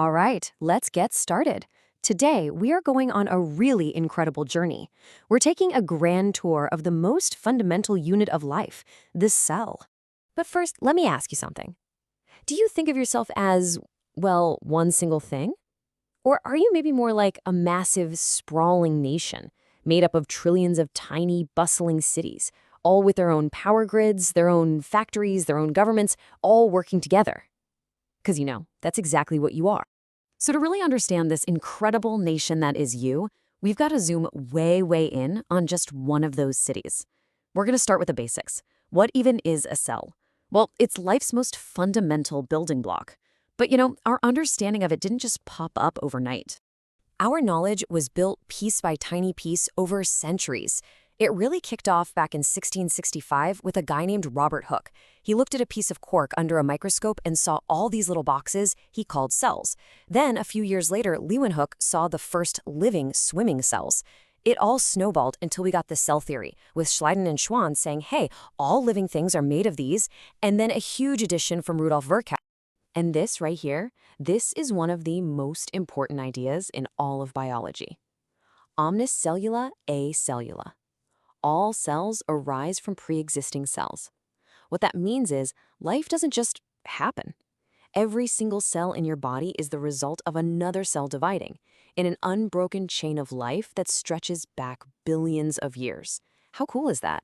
All right, let's get started. Today, we are going on a really incredible journey. We're taking a grand tour of the most fundamental unit of life, the cell. But first, let me ask you something. Do you think of yourself as, well, one single thing? Or are you maybe more like a massive, sprawling nation, made up of trillions of tiny, bustling cities, all with their own power grids, their own factories, their own governments, all working together? Because that's exactly what you are. So to really understand this incredible nation that is you, we've got to zoom way, way in on just one of those cities. We're going to start with the basics. What even is a cell? Well, it's life's most fundamental building block. But our understanding of it didn't just pop up overnight. Our knowledge was built piece by tiny piece over centuries. It really kicked off back in 1665 with a guy named Robert Hooke. He looked at a piece of cork under a microscope and saw all these little boxes he called cells. Then, a few years later, Leeuwenhoek saw the first living swimming cells. It all snowballed until we got the cell theory, with Schleiden and Schwann saying, hey, all living things are made of these, and then a huge addition from Rudolf Virchow. And this right here, this is one of the most important ideas in all of biology. Omnis cellula a cellula. All cells arise from pre-existing cells. What that means is life doesn't just happen. Every single cell in your body is the result of another cell dividing in an unbroken chain of life that stretches back billions of years. How cool is that?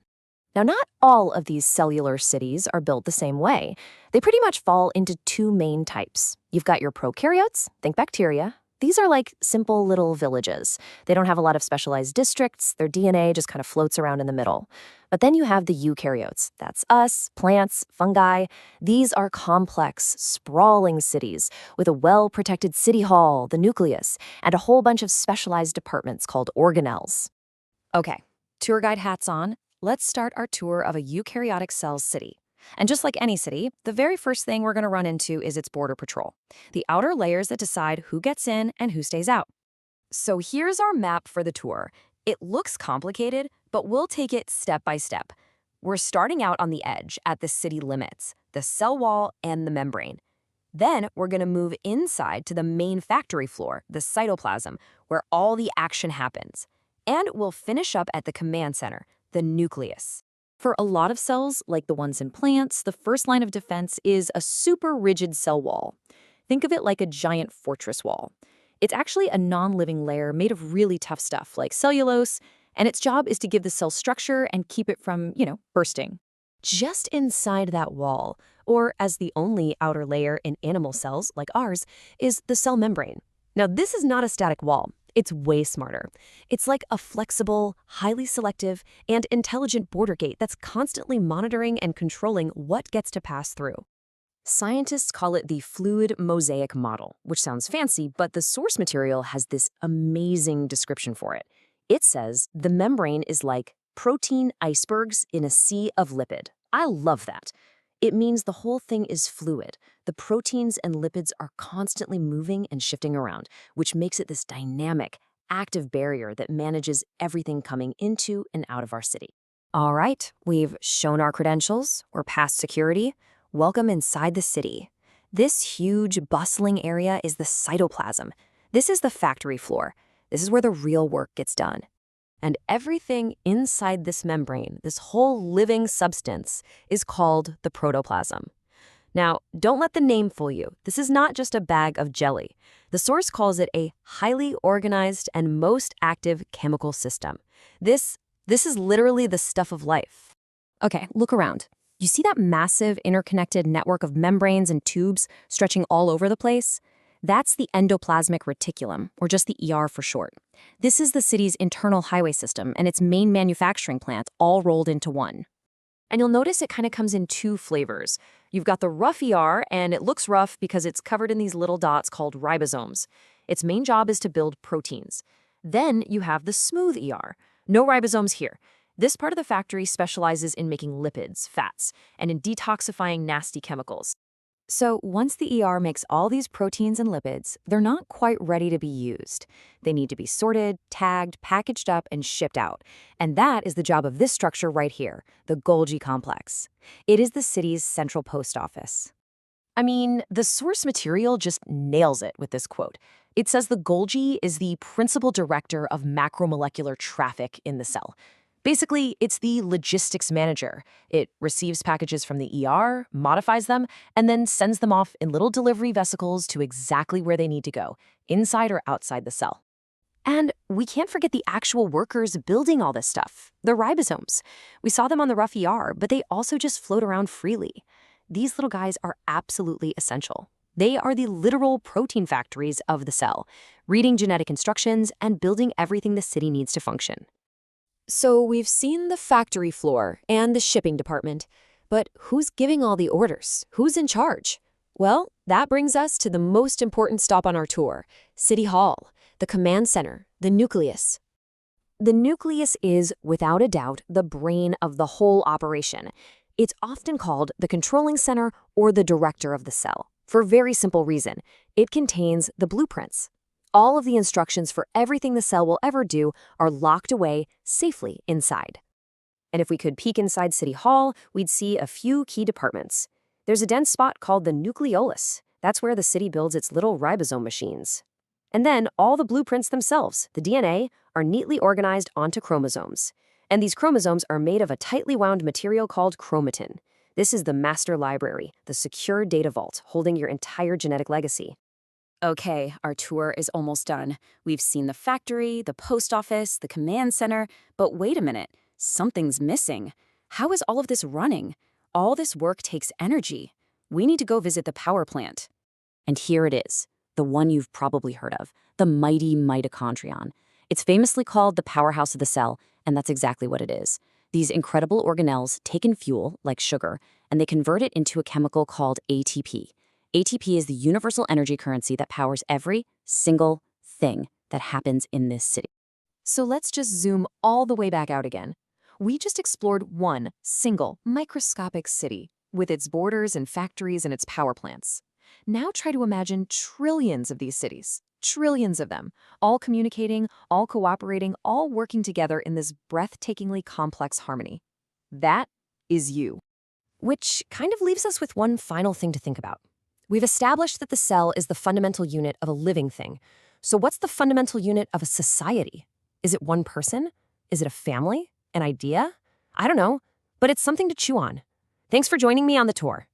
Now, not all of these cellular cities are built the same way. They pretty much fall into two main types. You've got your prokaryotes, think bacteria. These are like simple little villages. They don't have a lot of specialized districts. Their DNA just kind of floats around in the middle. But then you have the eukaryotes. That's us, plants, fungi. These are complex, sprawling cities with a well-protected city hall, the nucleus, and a whole bunch of specialized departments called organelles. Okay, tour guide hats on. Let's start our tour of a eukaryotic cell city. And just like any city, the very first thing we're going to run into is its border patrol, the outer layers that decide who gets in and who stays out. So here's our map for the tour. It looks complicated, but we'll take it step by step. We're starting out on the edge at the city limits, the cell wall and the membrane. Then we're going to move inside to the main factory floor, the cytoplasm, where all the action happens. And we'll finish up at the command center, the nucleus. For a lot of cells, like the ones in plants, the first line of defense is a super rigid cell wall. Think of it like a giant fortress wall. It's actually a non-living layer made of really tough stuff like cellulose, and its job is to give the cell structure and keep it from, bursting. Just inside that wall, or as the only outer layer in animal cells like ours, is the cell membrane. Now, this is not a static wall. It's way smarter. It's like a flexible, highly selective, and intelligent border gate that's constantly monitoring and controlling what gets to pass through. Scientists call it the fluid mosaic model, which sounds fancy, but the source material has this amazing description for it. It says the membrane is like protein icebergs in a sea of lipid. I love that. It means the whole thing is fluid. The proteins and lipids are constantly moving and shifting around, which makes it this dynamic, active barrier that manages everything coming into and out of our city. All right, we've shown our credentials. We're past security. Welcome inside the city. This huge, bustling area is the cytoplasm. This is the factory floor. This is where the real work gets done. And everything inside this membrane, this whole living substance, is called the protoplasm. Now, don't let the name fool you. This is not just a bag of jelly. The source calls it a highly organized and most active chemical system. This is literally the stuff of life. Okay, look around. You see that massive interconnected network of membranes and tubes stretching all over the place? That's the endoplasmic reticulum, or just the ER for short. This is the city's internal highway system and its main manufacturing plant all rolled into one. And you'll notice it kind of comes in two flavors. You've got the rough ER, and it looks rough because it's covered in these little dots called ribosomes. Its main job is to build proteins. Then you have the smooth ER. No ribosomes here. This part of the factory specializes in making lipids, fats, and in detoxifying nasty chemicals. So once the ER makes all these proteins and lipids, they're not quite ready to be used. They need to be sorted, tagged, packaged up, and shipped out. And that is the job of this structure right here, the Golgi complex. It is the city's central post office. I mean, the source material just nails it with this quote. It says the Golgi is the principal director of macromolecular traffic in the cell. Basically, it's the logistics manager. It receives packages from the ER, modifies them, and then sends them off in little delivery vesicles to exactly where they need to go, inside or outside the cell. And we can't forget the actual workers building all this stuff, the ribosomes. We saw them on the rough ER, but they also just float around freely. These little guys are absolutely essential. They are the literal protein factories of the cell, reading genetic instructions and building everything the city needs to function. So we've seen the factory floor and the shipping department, but who's giving all the orders? Who's in charge? Well, that brings us to the most important stop on our tour, City Hall, the command center, the nucleus. The nucleus is, without a doubt, the brain of the whole operation. It's often called the controlling center or the director of the cell, for a very simple reason. It contains the blueprints. All of the instructions for everything the cell will ever do are locked away safely inside. And if we could peek inside City Hall, we'd see a few key departments. There's a dense spot called the nucleolus. That's where the city builds its little ribosome machines. And then all the blueprints themselves, the DNA, are neatly organized onto chromosomes. And these chromosomes are made of a tightly wound material called chromatin. This is the master library, the secure data vault holding your entire genetic legacy. Okay, our tour is almost done. We've seen the factory, the post office, the command center, but wait a minute, something's missing. How is all of this running? All this work takes energy. We need to go visit the power plant. And here it is, the one you've probably heard of, the mighty mitochondrion. It's famously called the powerhouse of the cell, and that's exactly what it is. These incredible organelles take in fuel, like sugar, and they convert it into a chemical called ATP. ATP is the universal energy currency that powers every single thing that happens in this city. So let's just zoom all the way back out again. We just explored one single microscopic city with its borders and factories and its power plants. Now try to imagine trillions of these cities, trillions of them, all communicating, all cooperating, all working together in this breathtakingly complex harmony. That is you. Which kind of leaves us with one final thing to think about. We've established that the cell is the fundamental unit of a living thing. So what's the fundamental unit of a society? Is it one person? Is it a family? An idea? I don't know, but it's something to chew on. Thanks for joining me on the tour.